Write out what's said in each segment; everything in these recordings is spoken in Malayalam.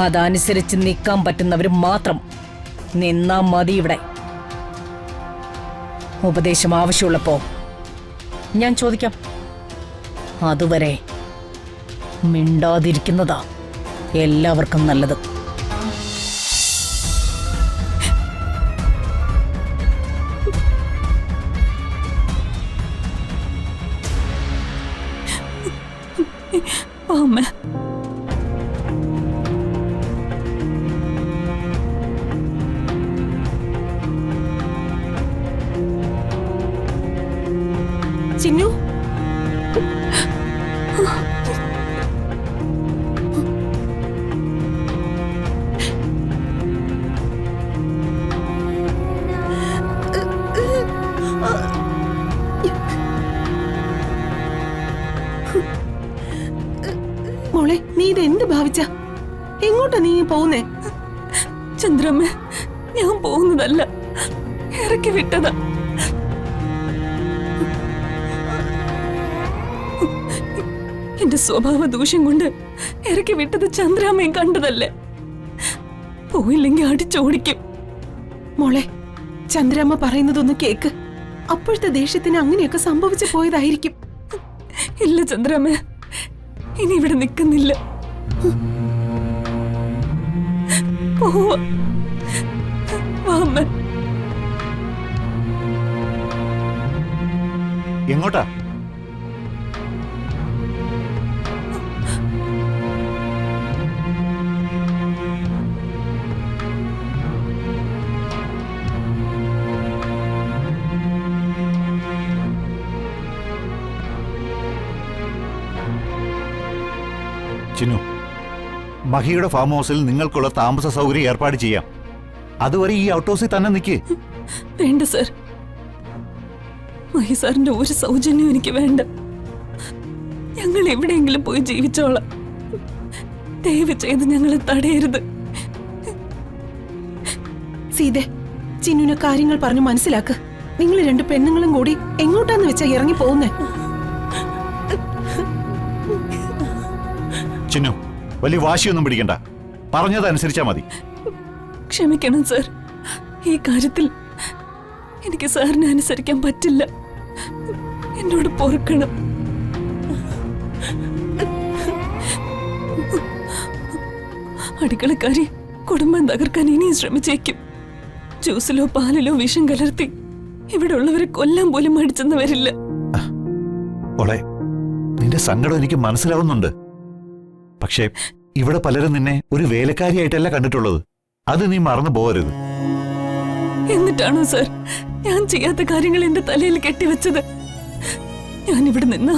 അതനുസരിച്ച് നിൽക്കാൻ പറ്റുന്നവർ മാത്രം നിന്നാ മതി. ഇവിടെ ഉപദേശം ആവശ്യമുള്ളപ്പോ ഞാൻ ചോദിക്കാം. അതുവരെ മിണ്ടാതിരിക്കുന്നതാ എല്ലാവർക്കും നല്ലത്. അമ്മ ചിന്നു, മോളെ, നീ ഇതെന്ത് ഭാവിച്ച? എങ്ങോട്ടാ നീ പോകുന്നേ? ചന്ദ്രമ്മ, ഞാൻ പോകുന്നതല്ല, ഇറക്കി വിട്ടതാ. എന്റെ സ്വഭാവ ദൂഷ്യം കൊണ്ട് ഇറക്കി വിട്ടത് ചന്ദ്രാമ്മയും കണ്ടതല്ലേ. പോയില്ലെങ്കിൽ അടിച്ചോടിക്കും. മോളെ, ചന്ദ്രാമ്മ പറയുന്നതൊന്ന് കേക്ക്. അപ്പോഴത്തെ ദേഷ്യത്തിന് അങ്ങനെയൊക്കെ സംഭവിച്ചു പോയതായിരിക്കും. ഇല്ല ചന്ദ്രാമ്മ, ഇനി ഇവിടെ നിൽക്കുന്നില്ല. പോവാ. എങ്ങോട്ടാ? ചിന്നു, മഹിയുടെ ഫാം ഹൗസിൽ നിങ്ങൾക്കുള്ള താമസ സൗകര്യം ഏർപ്പാട് ചെയ്യാം. അതുവരെ ഈ ഔട്ട് ഹൗസിൽ തന്നെ നിൽക്കേ. വേണ്ട സർ, മഹി സാറിന്റെ ഒരു സൗജന്യം എനിക്ക് വേണ്ട. ഞങ്ങൾ എവിടെയെങ്കിലും പോയി ജീവിച്ചോളാം. ദയവ് ചെയ്ത് ഞങ്ങളെ തടയരുത്. സീതെ, ചിന്നുവിനെ കാര്യങ്ങൾ പറഞ്ഞു മനസ്സിലാക്ക്. നിങ്ങൾ രണ്ട് പെണ്ണുങ്ങളും കൂടി എങ്ങോട്ടാന്ന് വെച്ചാ ഇറങ്ങി പോകുന്നേ? ചിന്നു, വലിയ വാശിയൊന്നും പിടിക്കണ്ട. പറഞ്ഞതനുസരിച്ചാ മതി. ക്ഷമിക്കണം സർ, ഈ കാര്യത്തിൽ എനിക്ക് സാറിനെ അനുസരിക്കാൻ പറ്റില്ല. എന്നോട് പൊറുക്കണം. അടുക്കളക്കാരി കുടുംബം തകർക്കാൻ ഇനിയും ശ്രമിച്ചേക്കും. ജ്യൂസിലോ പാലിലോ വിഷം കലർത്തി ഇവിടെ ഉള്ളവരെ കൊല്ലാൻ പോലും മടിച്ചെന്ന് വരില്ല. നിന്റെ സങ്കടം എനിക്ക് മനസ്സിലാവുന്നുണ്ട്. പക്ഷേ ഇവിടെ പലരും നിന്നെ ഒരു വേലക്കാരിയായിട്ടല്ല കണ്ടിട്ടുള്ളത്. അത് നീ മറന്നു പോകരുത്. എന്നിട്ടാണോ സർ ഞാൻ ചെയ്യാത്ത കാര്യങ്ങൾ എന്റെ തലയിൽ കെട്ടിവെച്ചത്? ഞാൻ ഇവിടെ നിന്ന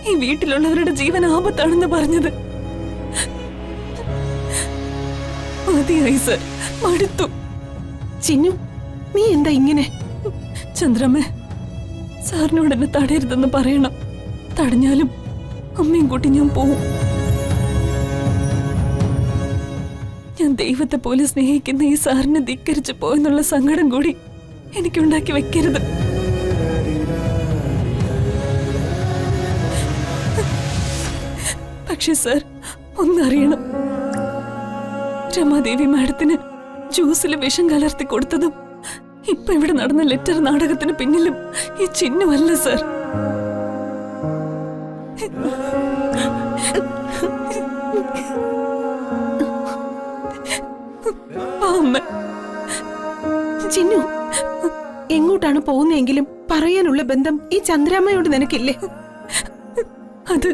ഈ വീട്ടിലുള്ളവരുടെ ജീവൻ ആപത്താണെന്ന് പറഞ്ഞത്? മതിയായി സർ, മടുത്തു. ചിന്നു, നീ എന്താ ഇങ്ങനെ? ചന്ദ്രമ്മേ, സാറിനോട് എന്നെ തടയരുതെന്ന് പറയണം. തടഞ്ഞാലും അമ്മയും കൂട്ടി ഞാൻ പോവും. ഞാൻ ദൈവത്തെ പോലെ സ്നേഹിക്കുന്ന ഈ സാറിനെ ധിക്കരിച്ചു പോയെന്നുള്ള സങ്കടം കൂടി എനിക്കുണ്ടാക്കി വെക്കരുത്. പക്ഷെ സർ, ഒന്നറിയണം, രമാദേവി മാഡത്തിന് ജ്യൂസിൽ വിഷം കലർത്തി കൊടുത്തതും ഇപ്പൊ ഇവിടെ നടന്ന ലെറ്റർ നാടകത്തിന് പിന്നിലും ഈ ചിഹ്നമല്ല സർ. ചിന്നു, എങ്ങോട്ടാണ് പോകുന്നതെങ്കിലും പറയാനുള്ള ബന്ധം ഈ ചന്ദ്രാമ്മയോട് നിനക്കില്ലേ? അത്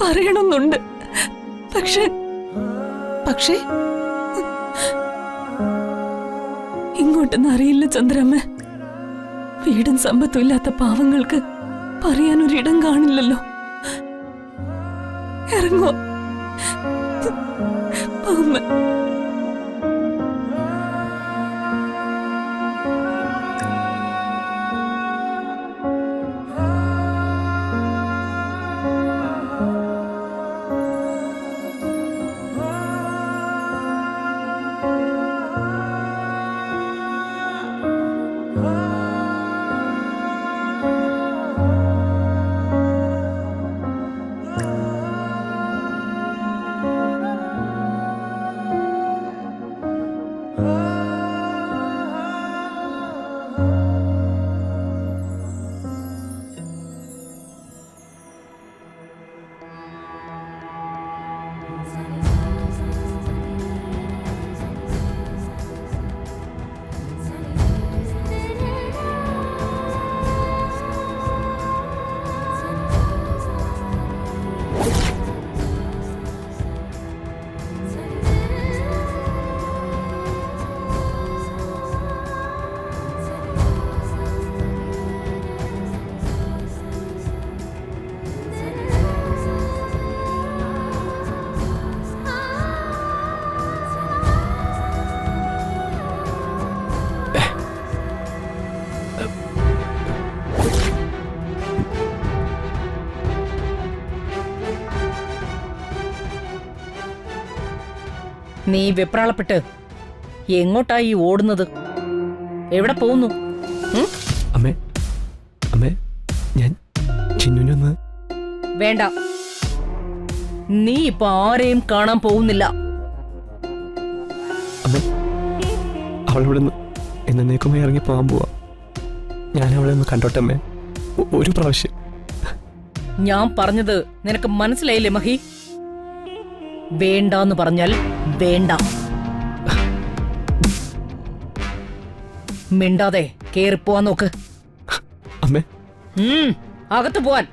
പറയണമെന്നുണ്ട്. പക്ഷേ ഇങ്ങോട്ടെന്ന് അറിയില്ല ചന്ദ്രാമ്മ. വീടും സമ്പത്തും ഇല്ലാത്ത പാവങ്ങൾക്ക് പറയാനൊരിടം കാണില്ലല്ലോ. ഇറങ്ങോ അമ്മ. നീ വെപ്രാളപ്പെട്ട് എങ്ങോട്ടായി ഓടുന്നത്? എവിടെ പോകുന്നു? ഉം? അമ്മേ അമ്മേ ഞാൻ ചിന്നുനൊന്ന്. വേണ്ട, നീ ഇപ്പൊ ആരെയും കാണാൻ പോകുന്നില്ല. അമ്മേ അവളിവിടെ നിന്ന് എന്നേക്കുമായി ഇറങ്ങി പോകാൻ പോവാ. ഞാൻ അവളെ ഒന്ന് കണ്ടോട്ടെ അമ്മേ, ഒരു പ്രാവശ്യം. ഞാൻ പറഞ്ഞത് നിനക്ക് മനസ്സിലായില്ലേ മഹി? വേണ്ടാന്ന് പറഞ്ഞാൽ വേണ്ട. മിണ്ടാതെ കേറിപ്പോവാൻ നോക്ക്. അമ്മേ അകത്ത് പോവാൻ.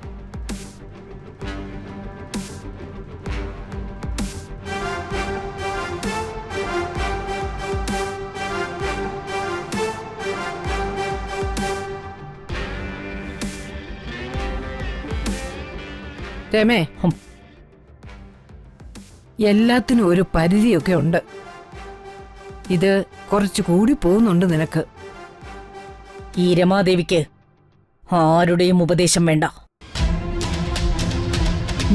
രമേ, എല്ലാത്തിനും ഒരു പരിധിയൊക്കെ ഉണ്ട്. ഇത് കുറച്ചു കൂടി പോകുന്നുണ്ട് നിനക്ക്. ഈ രമാദേവിക്ക് ആരുടെയും ഉപദേശം വേണ്ട.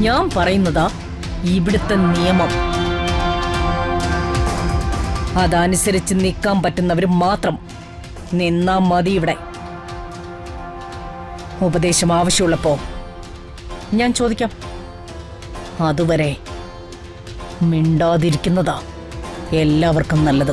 ഞാൻ പറയുന്നതാ ഇവിടുത്തെ നിയമം. അതനുസരിച്ച് നിൽക്കാൻ പറ്റുന്നവര് മാത്രം നിന്നാ മതി ഇവിടെ. ഉപദേശം ആവശ്യമുള്ളപ്പോ ഞാൻ ചോദിക്കാം. അതുവരെ മിണ്ടാതിരിക്കുന്നതാ എല്ലാവർക്കും നല്ലത്.